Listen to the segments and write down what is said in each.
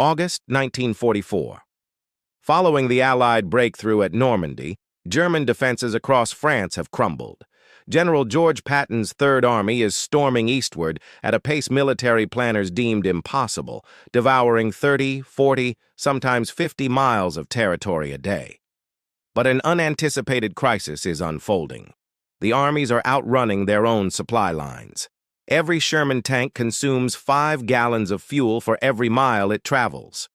August 1944. Following the Allied breakthrough at Normandy, German defenses across France have crumbled. General George Patton's Third Army is storming eastward at a pace military planners deemed impossible, devouring 30, 40, sometimes 50 miles of territory a day. But an unanticipated crisis is unfolding. The armies are outrunning their own supply lines. Every Sherman tank consumes 5 gallons of fuel for every mile it travels.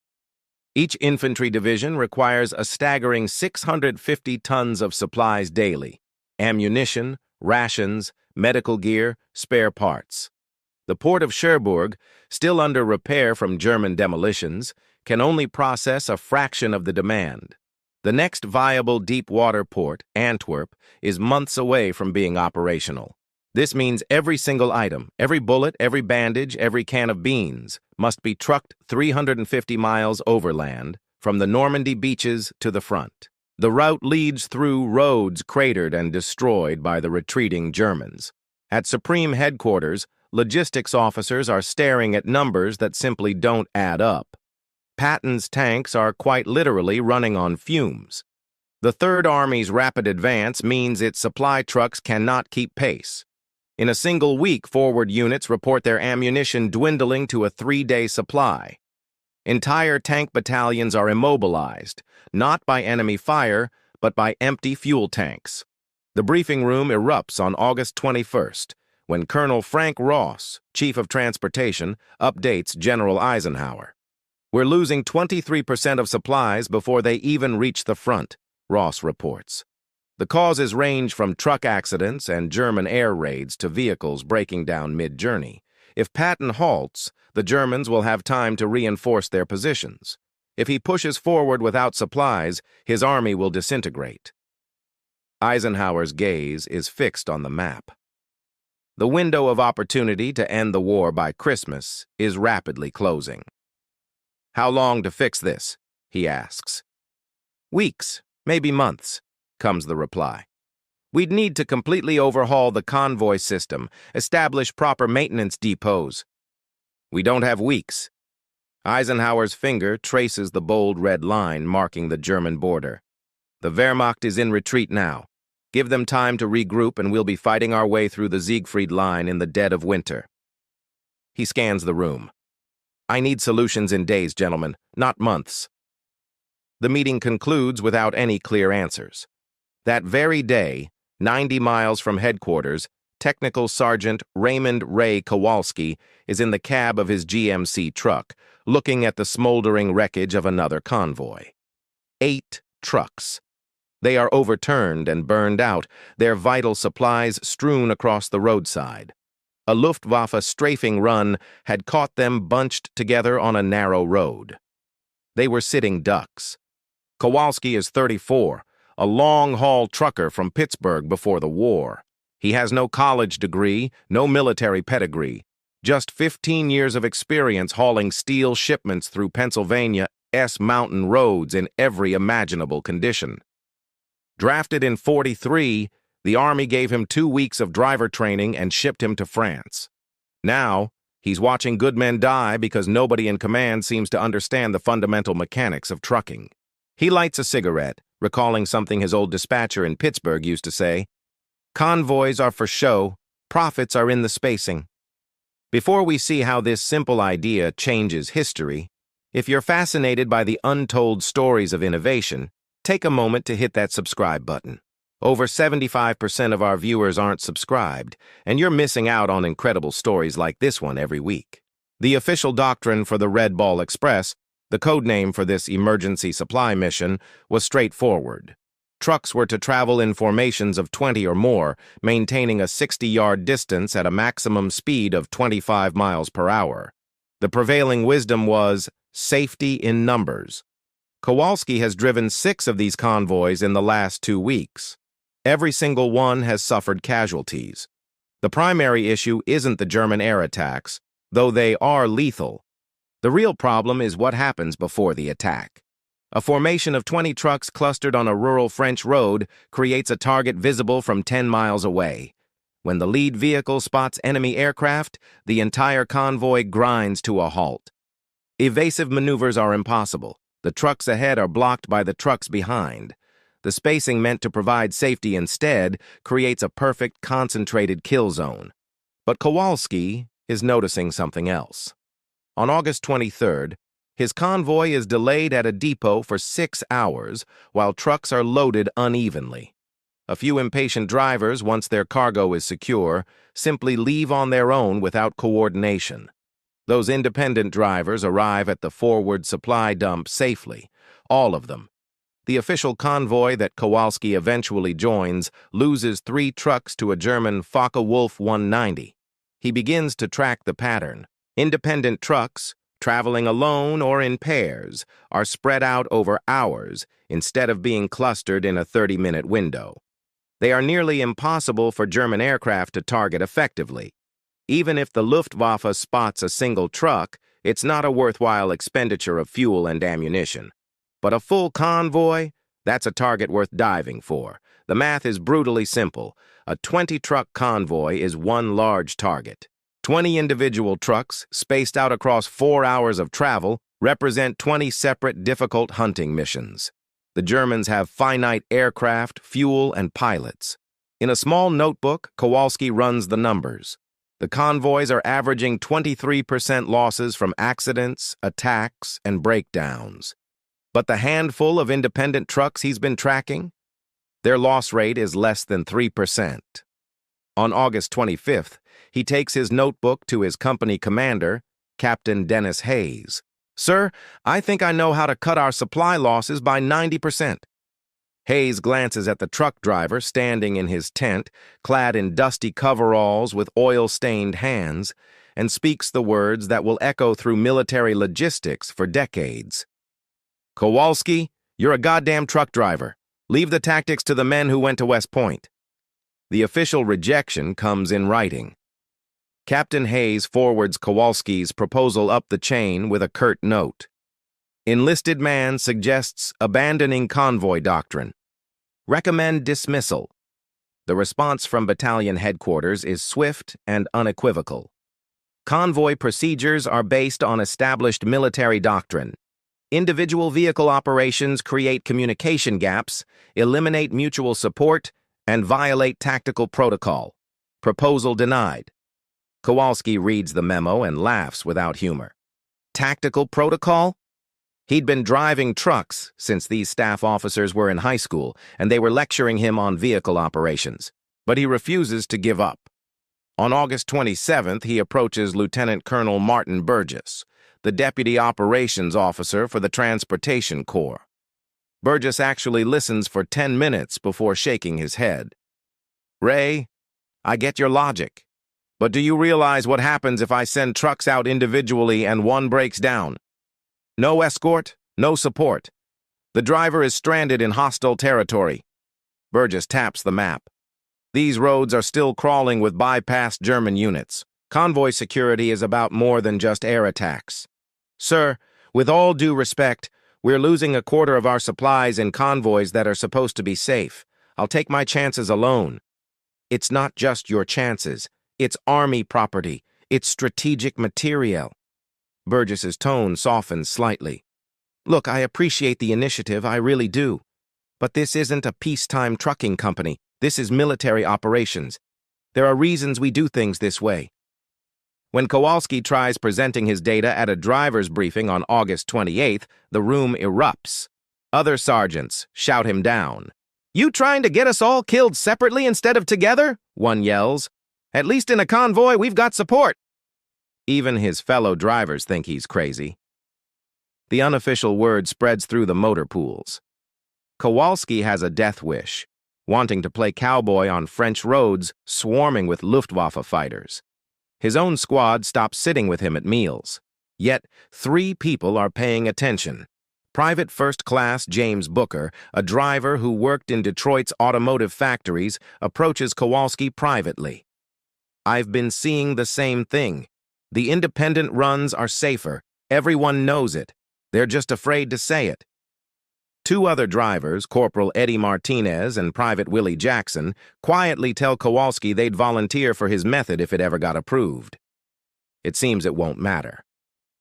Each infantry division requires a staggering 650 tons of supplies daily: ammunition, rations, medical gear, spare parts. The port of Cherbourg, still under repair from German demolitions, can only process a fraction of the demand. The next viable deep-water port, Antwerp, is months away from being operational. This means every single item, every bullet, every bandage, every can of beans must be trucked 350 miles overland from the Normandy beaches to the front. The route leads through roads cratered and destroyed by the retreating Germans. At Supreme Headquarters, logistics officers are staring at numbers that simply don't add up. Patton's tanks are quite literally running on fumes. The Third Army's rapid advance means its supply trucks cannot keep pace. In a single week, forward units report their ammunition dwindling to a 3-day supply. Entire tank battalions are immobilized, not by enemy fire, but by empty fuel tanks. The briefing room erupts on August 21st, when Colonel Frank Ross, Chief of Transportation, updates General Eisenhower. "We're losing 23% of supplies before they even reach the front," Ross reports. The causes range from truck accidents and German air raids to vehicles breaking down mid-journey. If Patton halts, the Germans will have time to reinforce their positions. If he pushes forward without supplies, his army will disintegrate. Eisenhower's gaze is fixed on the map. The window of opportunity to end the war by Christmas is rapidly closing. "How long to fix this?" he asks. "Weeks, maybe months," comes the reply. "We'd need to completely overhaul the convoy system, establish proper maintenance depots." "We don't have weeks." Eisenhower's finger traces the bold red line marking the German border. "The Wehrmacht is in retreat now. Give them time to regroup and we'll be fighting our way through the Siegfried Line in the dead of winter." He scans the room. "I need solutions in days, gentlemen, not months." The meeting concludes without any clear answers. That very day, 90 miles from headquarters, Technical Sergeant Raymond Kowalski is in the cab of his GMC truck, looking at the smoldering wreckage of another convoy. 8 trucks. They are overturned and burned out, their vital supplies strewn across the roadside. A Luftwaffe strafing run had caught them bunched together on a narrow road. They were sitting ducks. Kowalski is 34, a long-haul trucker from Pittsburgh before the war. He has no college degree, no military pedigree, just 15 years of experience hauling steel shipments through Pennsylvania's mountain roads in every imaginable condition. Drafted in '43, the Army gave him 2 weeks of driver training and shipped him to France. Now, he's watching good men die because nobody in command seems to understand the fundamental mechanics of trucking. He lights a cigarette, recalling something his old dispatcher in Pittsburgh used to say: "Convoys are for show, profits are in the spacing." Before we see how this simple idea changes history, if you're fascinated by the untold stories of innovation, take a moment to hit that subscribe button. Over 75% of our viewers aren't subscribed, and you're missing out on incredible stories like this one every week. The official doctrine for the Red Ball Express, the code name for this emergency supply mission, was straightforward. Trucks were to travel in formations of 20 or more, maintaining a 60-yard distance at a maximum speed of 25 miles per hour. The prevailing wisdom was safety in numbers. Kowalski has driven 6 of these convoys in the last 2 weeks. Every single one has suffered casualties. The primary issue isn't the German air attacks, though they are lethal. The real problem is what happens before the attack. A formation of 20 trucks clustered on a rural French road creates a target visible from 10 miles away. When the lead vehicle spots enemy aircraft, the entire convoy grinds to a halt. Evasive maneuvers are impossible. The trucks ahead are blocked by the trucks behind. The spacing meant to provide safety instead creates a perfect, concentrated kill zone. But Kowalski is noticing something else. On August 23rd, his convoy is delayed at a depot for 6 hours while trucks are loaded unevenly. A few impatient drivers, once their cargo is secure, simply leave on their own without coordination. Those independent drivers arrive at the forward supply dump safely, all of them. The official convoy that Kowalski eventually joins loses 3 trucks to a German Focke-Wulf 190. He begins to track the pattern. Independent trucks, traveling alone or in pairs, are spread out over hours instead of being clustered in a 30-minute window. They are nearly impossible for German aircraft to target effectively. Even if the Luftwaffe spots a single truck, it's not a worthwhile expenditure of fuel and ammunition. But a full convoy, that's a target worth diving for. The math is brutally simple. A 20-truck convoy is one large target. 20 individual trucks, spaced out across 4 hours of travel, represent 20 separate difficult hunting missions. The Germans have finite aircraft, fuel, and pilots. In a small notebook, Kowalski runs the numbers. The convoys are averaging 23% losses from accidents, attacks, and breakdowns. But the handful of independent trucks he's been tracking, their loss rate is less than 3%. On August 25th, he takes his notebook to his company commander, Captain Dennis Hayes. "Sir, I think I know how to cut our supply losses by 90%. Hayes glances at the truck driver standing in his tent, clad in dusty coveralls with oil-stained hands, and speaks the words that will echo through military logistics for decades. "Kowalski, you're a goddamn truck driver. Leave the tactics to the men who went to West Point." The official rejection comes in writing. Captain Hayes forwards Kowalski's proposal up the chain with a curt note. Enlisted man suggests abandoning convoy doctrine. Recommend dismissal. The response from battalion headquarters is swift and unequivocal. Convoy procedures are based on established military doctrine. Individual vehicle operations create communication gaps, eliminate mutual support, and violate tactical protocol. Proposal denied. Kowalski reads the memo and laughs without humor. Tactical protocol? He'd been driving trucks since these staff officers were in high school, and they were lecturing him on vehicle operations. But he refuses to give up. On August 27th, he approaches Lieutenant Colonel Martin Burgess, the Deputy Operations Officer for the Transportation Corps. Burgess actually listens for 10 minutes before shaking his head. "Ray, I get your logic. But do you realize what happens if I send trucks out individually and one breaks down? No escort, no support. The driver is stranded in hostile territory." Burgess taps the map. "These roads are still crawling with bypassed German units. Convoy security is about more than just air attacks. Sir, with all due respect, we're losing a quarter of our supplies in convoys that are supposed to be safe. I'll take my chances alone." "It's not just your chances. It's Army property. It's strategic materiel." Burgess's tone softens slightly. "Look, I appreciate the initiative, I really do. But this isn't a peacetime trucking company. This is military operations. There are reasons we do things this way." When Kowalski tries presenting his data at a driver's briefing on August 28th, the room erupts. Other sergeants shout him down. "You trying to get us all killed separately instead of together?" one yells. "At least in a convoy, we've got support." Even his fellow drivers think he's crazy. The unofficial word spreads through the motor pools. Kowalski has a death wish, wanting to play cowboy on French roads swarming with Luftwaffe fighters. His own squad stops sitting with him at meals. Yet 3 people are paying attention. Private First Class James Booker, a driver who worked in Detroit's automotive factories, approaches Kowalski privately. "I've been seeing the same thing. The independent runs are safer. Everyone knows it. They're just afraid to say it." 2 other drivers, Corporal Eddie Martinez and Private Willie Jackson, quietly tell Kowalski they'd volunteer for his method if it ever got approved. It seems it won't matter.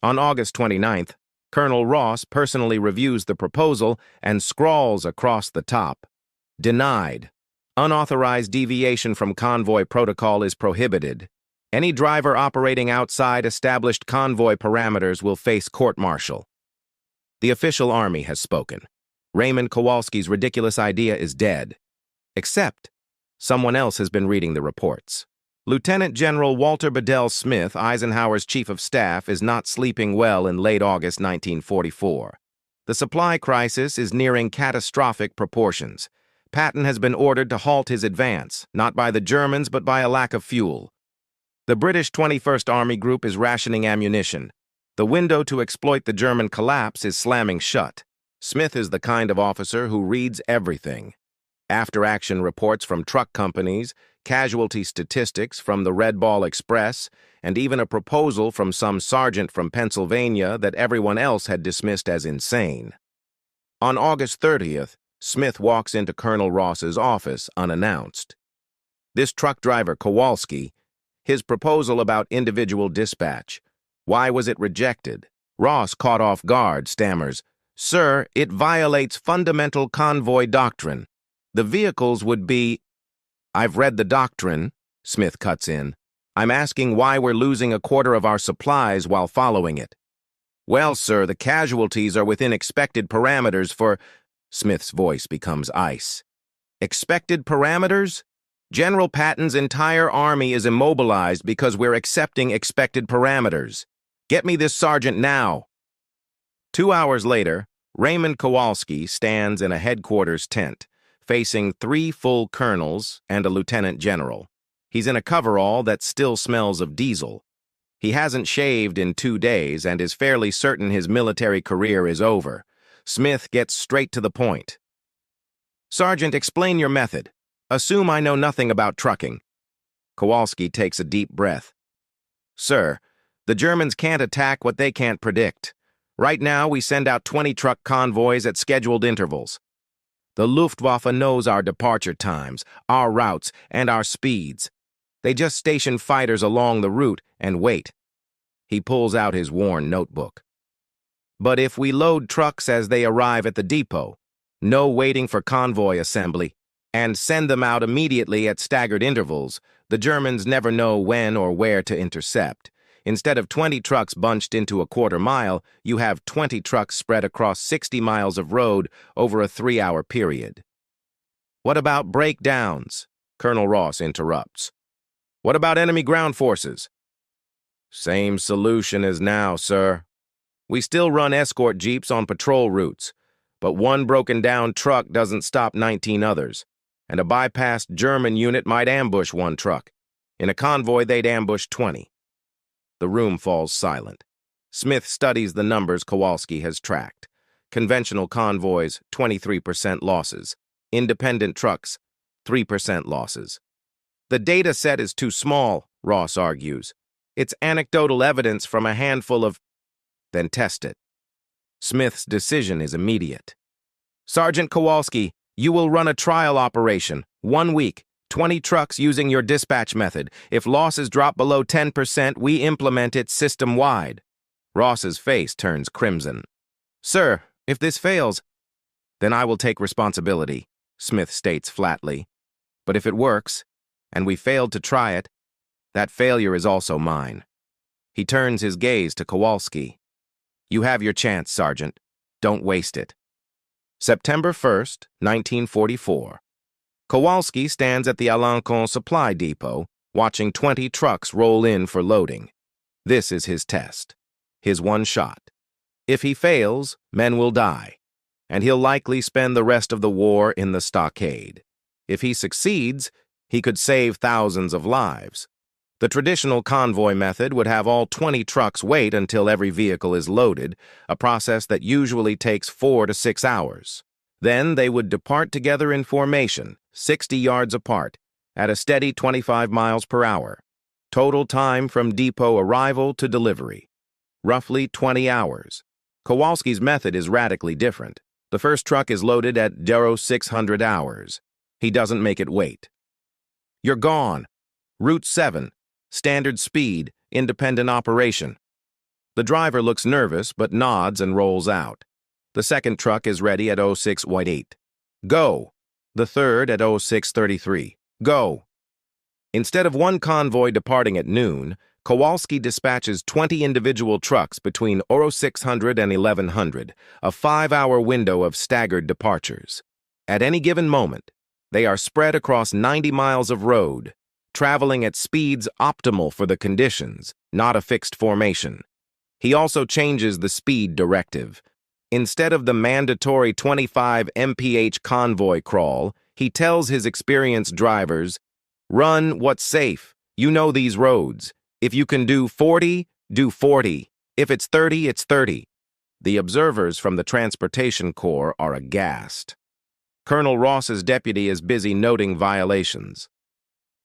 On August 29th, Colonel Ross personally reviews the proposal and scrawls across the top, "Denied. Unauthorized deviation from convoy protocol is prohibited. Any driver operating outside established convoy parameters will face court-martial." The official army has spoken. Raymond Kowalski's ridiculous idea is dead. Except, someone else has been reading the reports. Lieutenant General Walter Bedell Smith, Eisenhower's chief of staff, is not sleeping well in late August 1944. The supply crisis is nearing catastrophic proportions. Patton has been ordered to halt his advance, not by the Germans but by a lack of fuel. The British 21st Army Group is rationing ammunition. The window to exploit the German collapse is slamming shut. Smith is the kind of officer who reads everything. After-action reports from truck companies, casualty statistics from the Red Ball Express, and even a proposal from some sergeant from Pennsylvania that everyone else had dismissed as insane. On August 30th, Smith walks into Colonel Ross's office unannounced. This truck driver, Kowalski, his proposal about individual dispatch. Why was it rejected? Ross, caught off guard, stammers, "Sir, it violates fundamental convoy doctrine. The vehicles would be—" "I've read the doctrine," Smith cuts in. "I'm asking why we're losing a quarter of our supplies while following it." "Well, sir, the casualties are within expected parameters for—" Smith's voice becomes ice. "Expected parameters? General Patton's entire army is immobilized because we're accepting expected parameters. Get me this sergeant now." 2 hours later, Raymond Kowalski stands in a headquarters tent, facing 3 full colonels and a lieutenant general. He's in a coverall that still smells of diesel. He hasn't shaved in 2 days and is fairly certain his military career is over. Smith gets straight to the point. "Sergeant, explain your method. Assume I know nothing about trucking." Kowalski takes a deep breath. "Sir, the Germans can't attack what they can't predict. Right now, we send out 20 truck convoys at scheduled intervals. The Luftwaffe knows our departure times, our routes, and our speeds. They just station fighters along the route and wait." He pulls out his worn notebook. "But if we load trucks as they arrive at the depot, no waiting for convoy assembly, and send them out immediately at staggered intervals, the Germans never know when or where to intercept. Instead of 20 trucks bunched into a quarter mile, you have 20 trucks spread across 60 miles of road over a 3-hour period." "What about breakdowns?" Colonel Ross interrupts. "What about enemy ground forces?" "Same solution as now, sir. We still run escort jeeps on patrol routes, but one broken-down truck doesn't stop 19 others, and a bypassed German unit might ambush one truck. In a convoy, they'd ambush 20. The room falls silent. Smith studies the numbers Kowalski has tracked. Conventional convoys, 23% losses. Independent trucks, 3% losses. "The data set is too small," Ross argues. "It's anecdotal evidence from a handful of—" "Then test it." Smith's decision is immediate. "Sergeant Kowalski, you will run a trial operation, 1 week. 20 trucks using your dispatch method. If losses drop below 10%, we implement it system-wide." Ross's face turns crimson. "Sir, if this fails—" "Then I will take responsibility," Smith states flatly. "But if it works, and we failed to try it, that failure is also mine." He turns his gaze to Kowalski. "You have your chance, Sergeant. Don't waste it." September 1st, 1944. Kowalski stands at the Alencon supply depot, watching 20 trucks roll in for loading. This is his test, his one shot. If he fails, men will die, and he'll likely spend the rest of the war in the stockade. If he succeeds, he could save thousands of lives. The traditional convoy method would have all 20 trucks wait until every vehicle is loaded, a process that usually takes 4 to 6 hours. Then they would depart together in formation, 60 yards apart, at a steady 25 miles per hour. Total time from depot arrival to delivery, roughly 20 hours. Kowalski's method is radically different. The first truck is loaded at 0600 hours. He doesn't make it wait. "You're gone. Route 7. Standard speed, independent operation." The driver looks nervous but nods and rolls out. The second truck is ready at 06:08. Go! The third at 06:33. Go! Instead of one convoy departing at noon, Kowalski dispatches 20 individual trucks between 0600 and 1100, a 5-hour window of staggered departures. At any given moment, they are spread across 90 miles of road, traveling at speeds optimal for the conditions, not a fixed formation. He also changes the speed directive. Instead of the mandatory 25 mph convoy crawl, he tells his experienced drivers, "Run what's safe. You know these roads. If you can do 40, do 40. If it's 30, it's 30. The observers from the Transportation Corps are aghast. Colonel Ross's deputy is busy noting violations.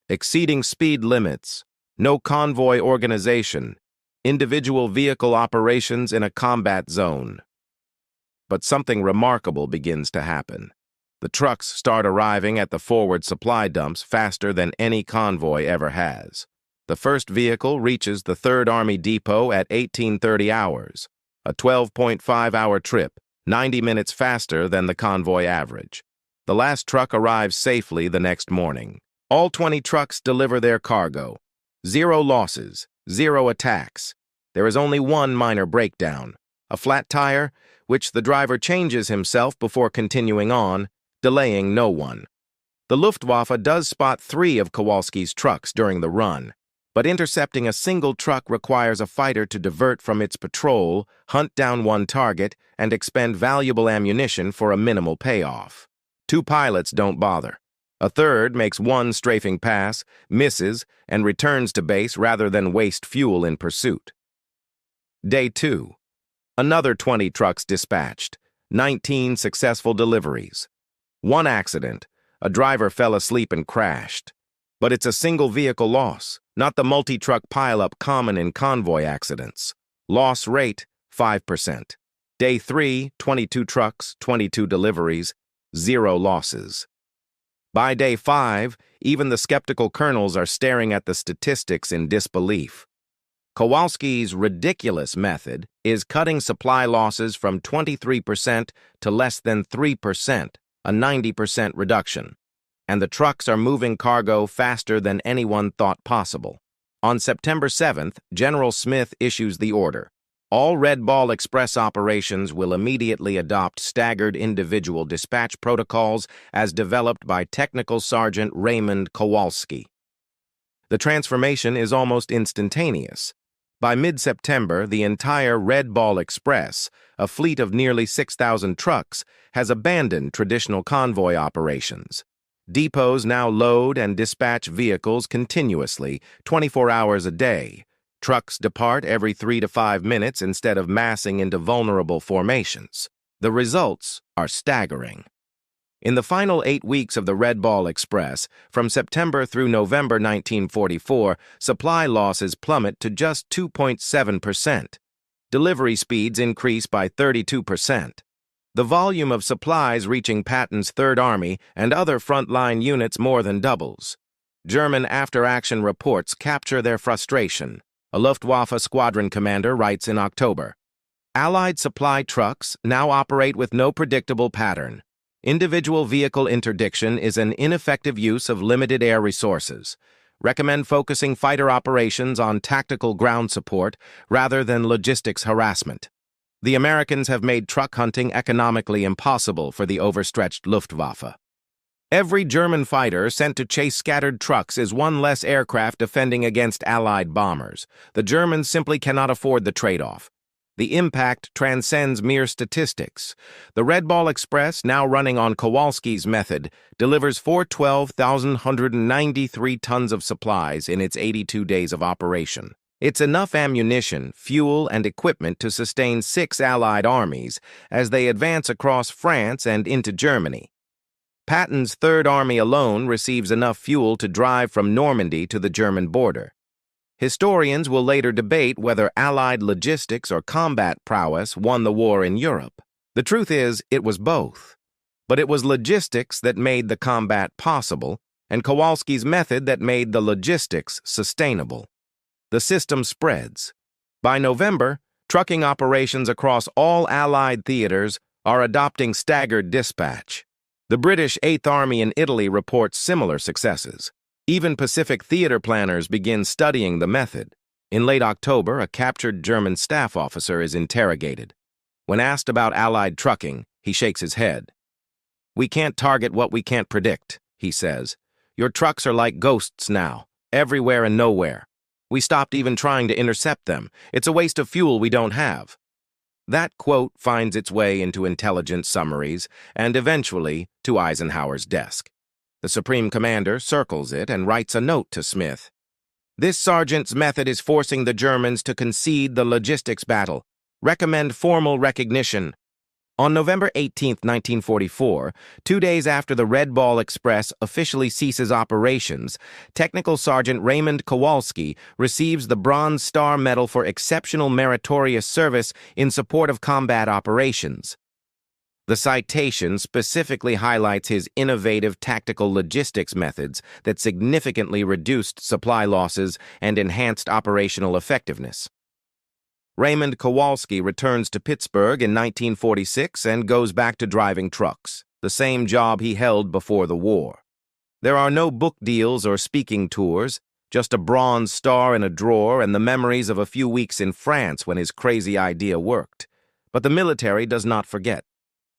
Exceeding speed limits, no convoy organization, individual vehicle operations in a combat zone. But something remarkable begins to happen. The trucks start arriving at the forward supply dumps faster than any convoy ever has. The first vehicle reaches the 3rd Army Depot at 18:30 hours, a 12.5-hour trip, 90 minutes faster than the convoy average. The last truck arrives safely the next morning. All 20 trucks deliver their cargo. 0 losses, 0 attacks. There is only one minor breakdown, a flat tire, which the driver changes himself before continuing on, delaying no one. The Luftwaffe does spot 3 of Kowalski's trucks during the run, but intercepting a single truck requires a fighter to divert from its patrol, hunt down one target, and expend valuable ammunition for a minimal payoff. 2 pilots don't bother. A third makes one strafing pass, misses, and returns to base rather than waste fuel in pursuit. Day 2. Another 20 trucks dispatched, 19 successful deliveries. 1 accident, a driver fell asleep and crashed. But it's a single vehicle loss, not the multi-truck pileup common in convoy accidents. Loss rate, 5%. Day 3, 22 trucks, 22 deliveries, 0 losses. By day 5, even the skeptical colonels are staring at the statistics in disbelief. Kowalski's ridiculous method is cutting supply losses from 23% to less than 3%, a 90% reduction. And the trucks are moving cargo faster than anyone thought possible. On September 7th, General Smith issues the order. All Red Ball Express operations will immediately adopt staggered individual dispatch protocols as developed by Technical Sergeant Raymond Kowalski. The transformation is almost instantaneous. By mid-September, the entire Red Ball Express, a fleet of nearly 6,000 trucks, has abandoned traditional convoy operations. Depots now load and dispatch vehicles continuously, 24 hours a day. Trucks depart every 3 to 5 minutes instead of massing into vulnerable formations. The results are staggering. In the final 8 weeks of the Red Ball Express, from September through November 1944, supply losses plummet to just 2.7%. Delivery speeds increase by 32%. The volume of supplies reaching Patton's 3rd Army and other frontline units more than doubles. German after-action reports capture their frustration. A Luftwaffe squadron commander writes in October, "Allied supply trucks now operate with no predictable pattern. Individual vehicle interdiction is an ineffective use of limited air resources. Recommend focusing fighter operations on tactical ground support rather than logistics harassment." The Americans have made truck hunting economically impossible for the overstretched Luftwaffe. Every German fighter sent to chase scattered trucks is one less aircraft defending against Allied bombers. The Germans simply cannot afford the trade-off. The impact transcends mere statistics. The Red Ball Express, now running on Kowalski's method, delivers 412,193 tons of supplies in its 82 days of operation. It's enough ammunition, fuel, and equipment to sustain 6 Allied armies as they advance across France and into Germany. Patton's 3rd Army alone receives enough fuel to drive from Normandy to the German border. Historians will later debate whether Allied logistics or combat prowess won the war in Europe. The truth is, it was both. But it was logistics that made the combat possible, and Kowalski's method that made the logistics sustainable. The system spreads. By November, Trucking operations across all Allied theaters are adopting staggered dispatch. The British Eighth Army in Italy reports similar successes. Even Pacific theater planners begin studying the method. In late October, a captured German staff officer is interrogated. When asked about Allied trucking, he shakes his head. "We can't target what we can't predict," he says. "Your trucks are like ghosts now, everywhere and nowhere. We stopped even trying to intercept them. It's a waste of fuel we don't have." That quote finds its way into intelligence summaries and eventually to Eisenhower's desk. The Supreme Commander circles it and writes a note to Smith. "This sergeant's method is forcing the Germans to concede the logistics battle. Recommend formal recognition." On November 18, 1944, 2 days after the Red Ball Express officially ceases operations, Technical Sergeant Raymond Kowalski receives the Bronze Star Medal for exceptional meritorious service in support of combat operations. The citation specifically highlights his innovative tactical logistics methods that significantly reduced supply losses and enhanced operational effectiveness. Raymond Kowalski returns to Pittsburgh in 1946 and goes back to driving trucks, the same job he held before the war. There are no book deals or speaking tours, just a Bronze Star in a drawer and the memories of a few weeks in France when his crazy idea worked. But the military does not forget.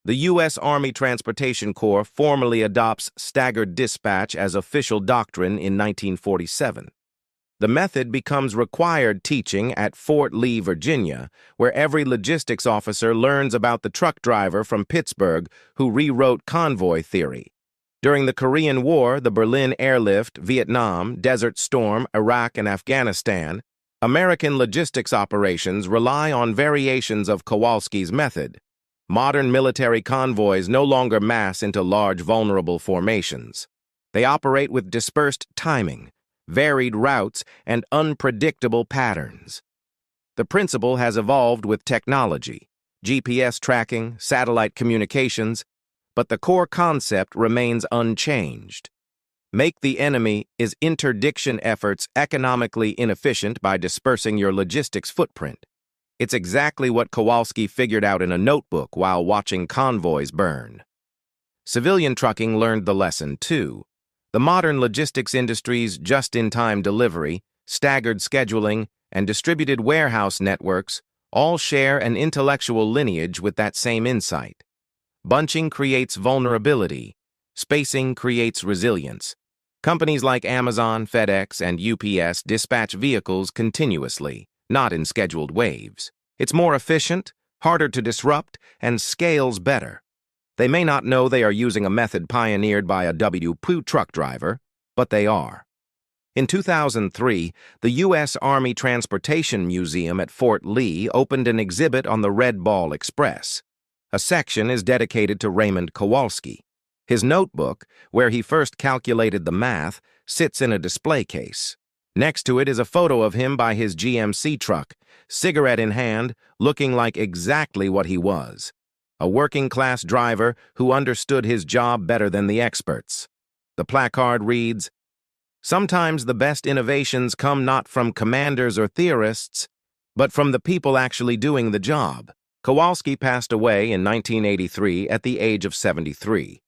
The U.S. Army Transportation Corps formally adopts staggered dispatch as official doctrine in 1947. The method becomes required teaching at Fort Lee, Virginia, where every logistics officer learns about the truck driver from Pittsburgh who rewrote convoy theory. During the Korean War, the Berlin Airlift, Vietnam, Desert Storm, Iraq, and Afghanistan, American logistics operations rely on variations of Kowalski's method. Modern military convoys no longer mass into large vulnerable formations. They operate with dispersed timing, varied routes, and unpredictable patterns. The principle has evolved with technology, GPS tracking, satellite communications, but the core concept remains unchanged. Make the enemy is interdiction efforts economically inefficient by dispersing your logistics footprint. It's exactly what Kowalski figured out in a notebook while watching convoys burn. Civilian trucking learned the lesson, too. The modern logistics industry's just-in-time delivery, staggered scheduling, and distributed warehouse networks all share an intellectual lineage with that same insight. Bunching creates vulnerability. Spacing creates resilience. Companies like Amazon, FedEx, and UPS dispatch vehicles continuously, not in scheduled waves. It's more efficient, harder to disrupt, and scales better. They may not know they are using a method pioneered by a W-2 truck driver, but they are. In 2003, the U.S. Army Transportation Museum at Fort Lee opened an exhibit on the Red Ball Express. A section is dedicated to Raymond Kowalski. His notebook, where he first calculated the math, sits in a display case. Next to it is a photo of him by his GMC truck, cigarette in hand, looking like exactly what he was. A working-class driver who understood his job better than the experts. The placard reads, "Sometimes the best innovations come not from commanders or theorists, but from the people actually doing the job." Kowalski passed away in 1983 at the age of 73.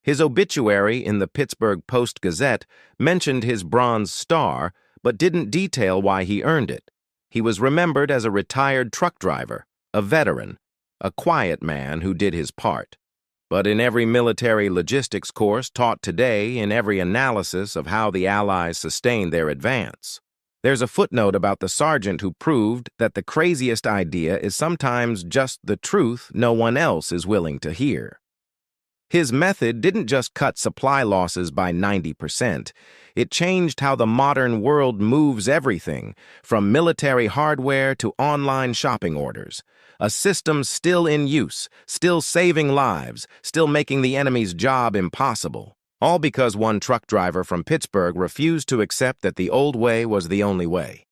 His obituary in the Pittsburgh Post-Gazette mentioned his Bronze Star, but didn't detail why he earned it. He was remembered as a retired truck driver, a veteran, a quiet man who did his part. But in every military logistics course taught today, in every analysis of how the Allies sustained their advance, there's a footnote about the sergeant who proved that the craziest idea is sometimes just the truth no one else is willing to hear. His method didn't just cut supply losses by 90%. It changed how the modern world moves everything, from military hardware to online shopping orders. A system still in use, still saving lives, still making the enemy's job impossible. All because one truck driver from Pittsburgh refused to accept that the old way was the only way.